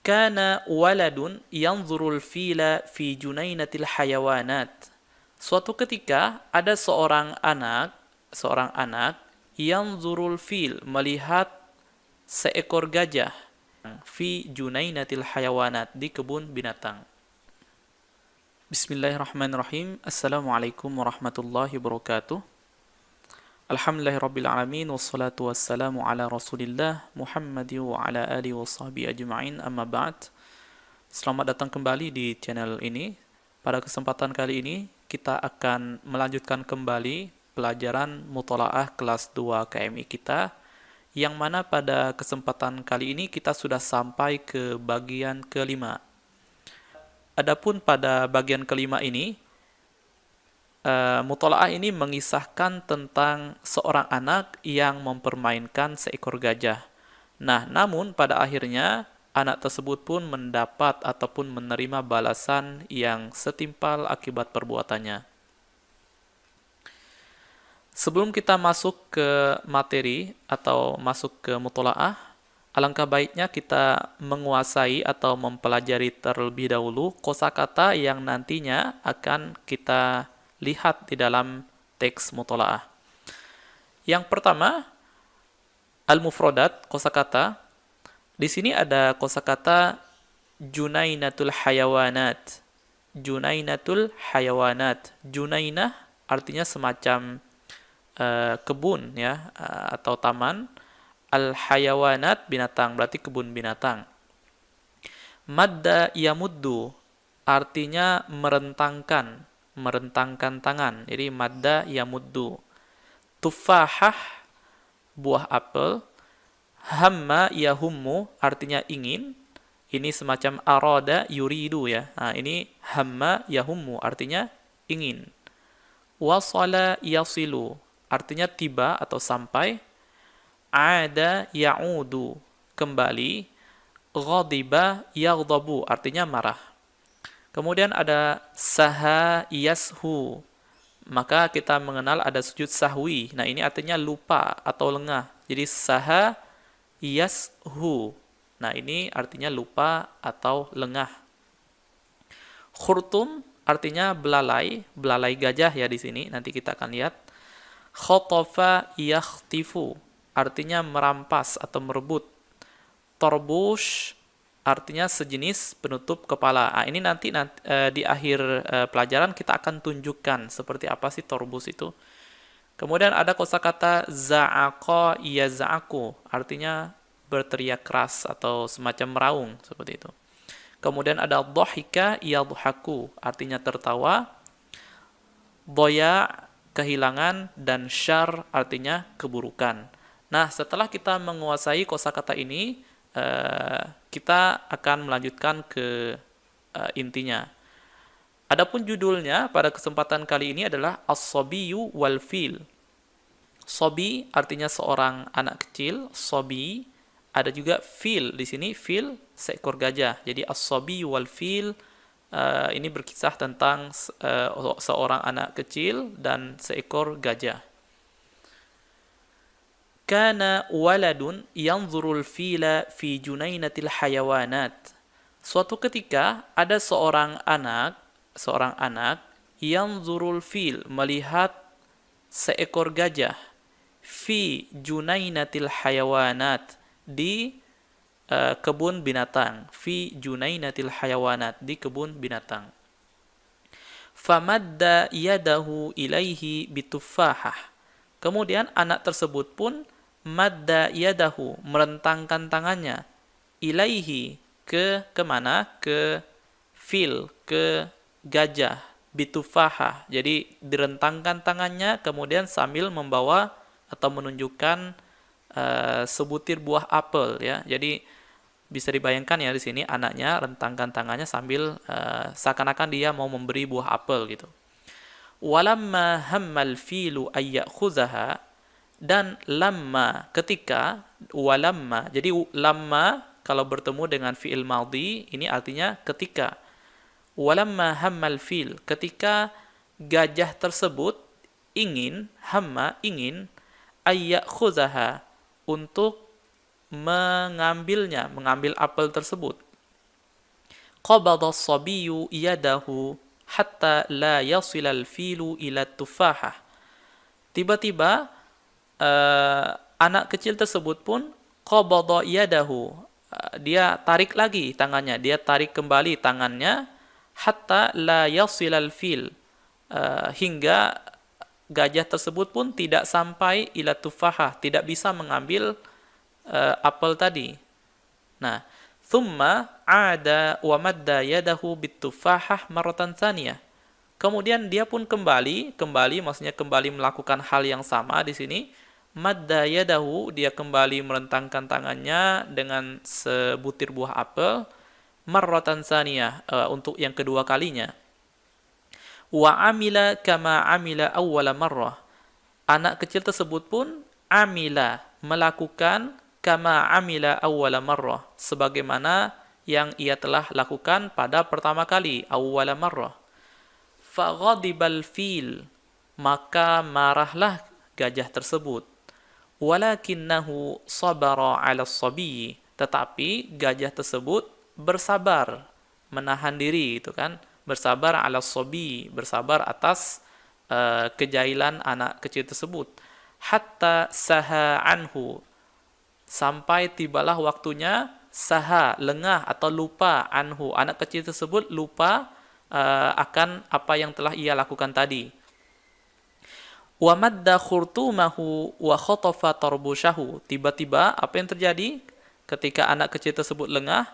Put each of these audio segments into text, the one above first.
Kana waladun yanzurul fila fi junainatil hayawanat. Suatu ketika ada seorang anak yanzurul fil, melihat seekor gajah fi junainatil hayawanat, di kebun binatang. Bismillahirrahmanirrahim. Assalamualaikum warahmatullahi wabarakatuh. Alhamdulillahirrabbilalamin. Wassalatu wassalamu ala rasulillah Muhammadi wa ala alihi wa sahbihi ajma'in, amma ba'd. Selamat datang kembali di channel ini. Pada kesempatan kali ini kita akan melanjutkan kembali pelajaran Muthala'ah kelas 2 KMI kita, yang mana pada kesempatan kali ini kita sudah sampai ke bagian kelima. Adapun pada bagian kelima ini, Muthala'ah ini mengisahkan tentang seorang anak yang mempermainkan seekor gajah. Nah, namun pada akhirnya anak tersebut pun mendapat ataupun menerima balasan yang setimpal akibat perbuatannya. Sebelum kita masuk ke materi atau masuk ke Muthala'ah, alangkah baiknya kita menguasai atau mempelajari terlebih dahulu kosakata yang nantinya akan kita lihat di dalam teks Muthala'ah. Yang pertama, al-mufradat, kosakata. Di sini ada kosakata junainatul hayawanat. Junainatul hayawanat. Junainah artinya semacam kebun ya, atau taman. Al-hayawanat, binatang, berarti kebun binatang. Madda yamuddu artinya merentangkan tangan. Jadi madda yamuddu. Tufahah, buah apel. Hamma yahummu artinya ingin. Ini semacam arada yuridu ya. Nah, ini hamma yahummu artinya ingin. Wasala yasilu artinya tiba atau sampai. Ada ya'udu, kembali. Ghadiba yaghdabu artinya marah. Kemudian ada saha yashu, maka kita mengenal ada sujud sahwi. Nah, ini artinya lupa atau lengah. Jadi saha yashu, nah ini artinya lupa atau lengah. Khurtum artinya belalai gajah ya di sini. Nanti kita akan lihat. Khotofa yakhtifu artinya merampas atau merebut. Torbush artinya sejenis penutup kepala. Nah, ini nanti di akhir pelajaran kita akan tunjukkan seperti apa sih torbus itu. Kemudian ada kosakata za'aqa yaz'aku, artinya berteriak keras atau semacam meraung seperti itu. Kemudian ada dhahika yadhaku, artinya tertawa. Dhaya, kehilangan, dan syar artinya keburukan. Nah, setelah kita menguasai kosakata ini, kita akan melanjutkan ke intinya. Adapun judulnya pada kesempatan kali ini adalah as-sabiyyu wal fil. Sobi artinya seorang anak kecil, sobi. Ada juga fil di sini, fil seekor gajah. Jadi as-sabiyyu wal fil ini berkisah tentang seorang anak kecil dan seekor gajah. Kana waladun yanzurul fila fi junainatil hayawanat. Suatu ketika ada seorang anak yanzurul fil, melihat seekor gajah, fi junainatil hayawanat, di kebun binatang. Fi junainatil hayawanat, di kebun binatang. Famadda yadahu ilaihi bitufahah. Kemudian anak tersebut pun madda yadahu, merentangkan tangannya, ilaihi, kemana? Ke fil, ke gajah, bitufahah. Jadi direntangkan tangannya kemudian sambil membawa atau menunjukkan sebutir buah apel ya. Jadi bisa dibayangkan ya di sini anaknya rentangkan tangannya sambil seakan-akan dia mau memberi buah apel gitu. Walamma hammal filu ayyakhuzaha, dan lamma, ketika. Walamma, jadi lamma kalau bertemu dengan fi'il madhi ini artinya ketika. Walamma hammal fil, ketika gajah tersebut ingin, hamma ingin, ayyakhuzaha, untuk mengambil apel tersebut. qabada as-sabiyyu yadahu hatta la yasilal filu ila tufahah. Tiba-tiba anak kecil tersebut pun qabada yadahu, dia tarik lagi tangannya, dia tarik kembali tangannya, hatta la yasilal fil, hingga gajah tersebut pun tidak sampai ila tufahah, tidak bisa mengambil apel tadi. Nah, thumma ada wa madda yadahu bitufahah maratan tsaniyah. Kemudian dia pun kembali maksudnya kembali melakukan hal yang sama di sini. Madda yadahu, dia kembali merentangkan tangannya dengan sebutir buah apel, marratan tsaniyah, untuk yang kedua kalinya. Wa amila kama amila awwala marrah. Anak kecil tersebut pun amila, melakukan, kama amila awwala marrah, sebagaimana yang ia telah lakukan pada pertama kali, awwala marrah. Faghadibal fil, maka marahlah gajah tersebut. Walakinnahu sabara 'ala as-sabi, tetapi gajah tersebut bersabar, menahan diri, itu kan, bersabar 'ala as-sabi, bersabar atas kejailan anak kecil tersebut. Hatta saha anhu, sampai tibalah waktunya saha, lengah atau lupa, anhu, anak kecil tersebut lupa akan apa yang telah ia lakukan tadi. Wa madda khurtumahu wa khatafa tarbushahu, tiba-tiba apa yang terjadi ketika anak kecil tersebut lengah?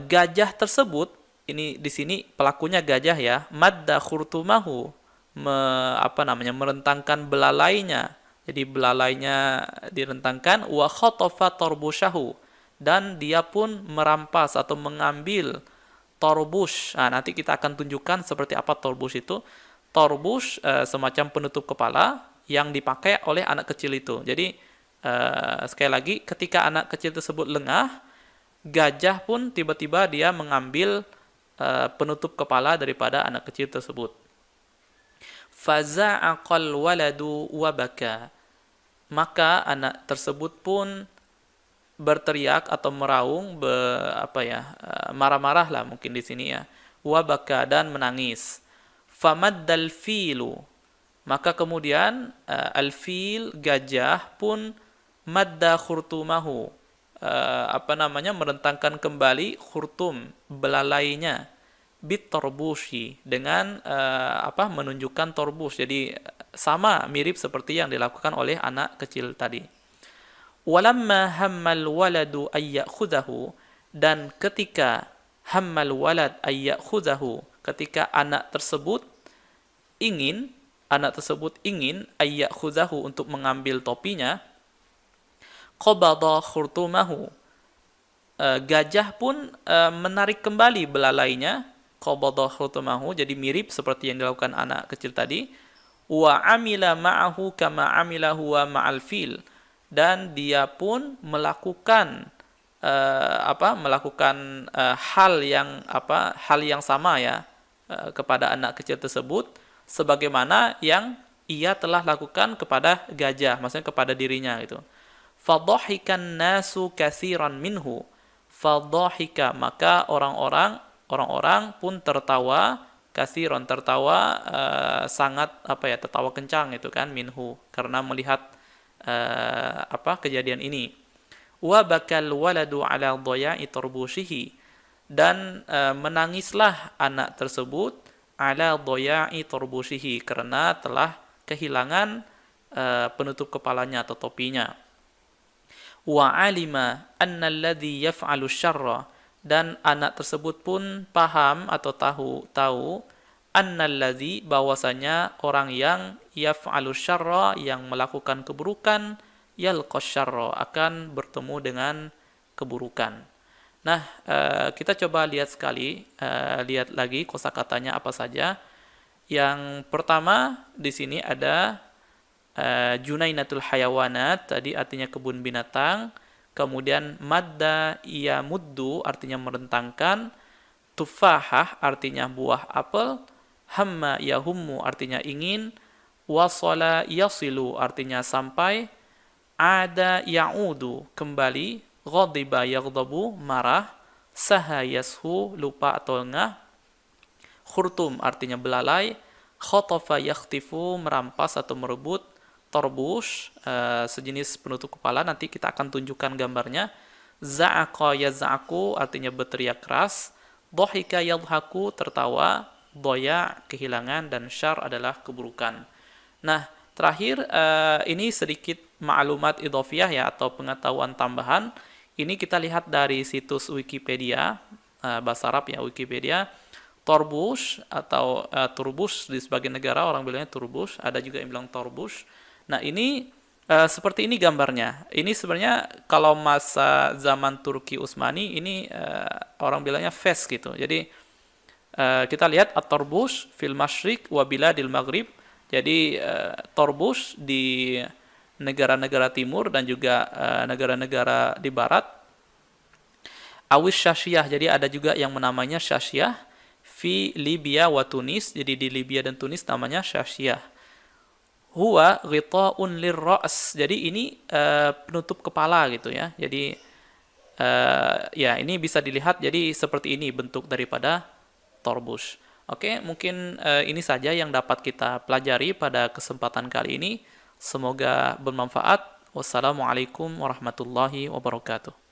Gajah tersebut, ini di sini pelakunya gajah ya, madda khurtumahu, merentangkan belalainya, jadi belalainya direntangkan, wa khatafa tarbushahu, dan dia pun merampas atau mengambil torbush. Nah, nanti kita akan tunjukkan seperti apa torbush itu. Torbush semacam penutup kepala yang dipakai oleh anak kecil itu. Jadi sekali lagi, ketika anak kecil tersebut lengah, gajah pun tiba-tiba dia mengambil penutup kepala daripada anak kecil tersebut. Faza'aqal waladu wabaka, maka anak tersebut pun berteriak atau meraung, marah-marah lah mungkin di sini ya, wabaka, dan menangis. Famaddal filu, maka kemudian al-fil, gajah pun, madda khurtumahu, merentangkan kembali khurtum, belalainya, bit torbushi, dengan menunjukkan torbus, jadi sama mirip seperti yang dilakukan oleh anak kecil tadi. Walamma hammal waladu ayyakhudahu, dan ketika hammal walad ayyakhudahu, ketika anak tersebut ingin ayyakhudahu, untuk mengambil topinya, qabada khurtumahu, gajah pun menarik kembali belalainya, qabada khurtumahu, jadi mirip seperti yang dilakukan anak kecil tadi. Wa amila ma'ahu kama amila huwa ma'al fil, dan dia pun melakukan hal yang sama ya, kepada anak kecil tersebut, sebagaimana yang ia telah lakukan kepada gajah, maksudnya kepada dirinya gitu. Fadhahikan nasu katsiran minhu, fadhahika, maka orang-orang pun tertawa, katsiran, tertawa sangat tertawa kencang itu kan, minhu, karena melihat kejadian ini. Wa bakal waladu ala dhaya'i tarbushihi, dan menangislah anak tersebut ala dhaya'i tarbushihi, karena telah kehilangan penutup kepalanya atau topinya. Wa alima anna alladhi yaf'alu syarra, dan anak tersebut pun paham atau tahu annalladzi, bahwasanya orang yang yaf'alu syarra, yang melakukan keburukan, yalqas syarra, akan bertemu dengan keburukan. Nah, kita coba lihat lagi kosakatanya apa saja. Yang pertama di sini ada junainatul hayawanat, tadi artinya kebun binatang. Kemudian madda yamuddu, artinya merentangkan. Tufahah, artinya buah apel. Hamma yahummu, artinya ingin. Wasala yasilu, artinya sampai. Ada ya'udu, kembali. Ghadiba yaghdabu, marah. saha yashu, lupa atau lengah, khurtum artinya belalai, khotofa yakhtifu, merampas atau merebut, torbush sejenis penutup kepala, nanti kita akan tunjukkan gambarnya, za'aqa yaz'aku artinya berteriak keras, dhahika yadhaku tertawa, doya kehilangan, dan syar adalah keburukan. Nah, terakhir ini sedikit maklumat idhofiyah ya, atau pengetahuan tambahan. Ini kita lihat dari situs Wikipedia, bahasa Arab ya, Wikipedia. Torbush atau turbush di sebagian negara orang bilangnya turbush, ada juga yang bilang torbush. Nah, ini seperti ini gambarnya. Ini sebenarnya kalau masa zaman Turki Utsmani ini orang bilangnya fes gitu. Jadi kita lihat at-torbush fil masyriq wa biladil maghrib. Jadi torbush di negara-negara timur dan juga negara-negara di barat. Awis syasyah, jadi ada juga yang menamanya syasyah. Fi Libya wa Tunis, jadi di Libya dan Tunis namanya syasyah. Huwa ghita'un lirra's, jadi ini penutup kepala gitu ya. Jadi ya ini bisa dilihat, jadi seperti ini bentuk daripada torbush. Oke, mungkin ini saja yang dapat kita pelajari pada kesempatan kali ini. Semoga bermanfaat. Wassalamualaikum warahmatullahi wabarakatuh.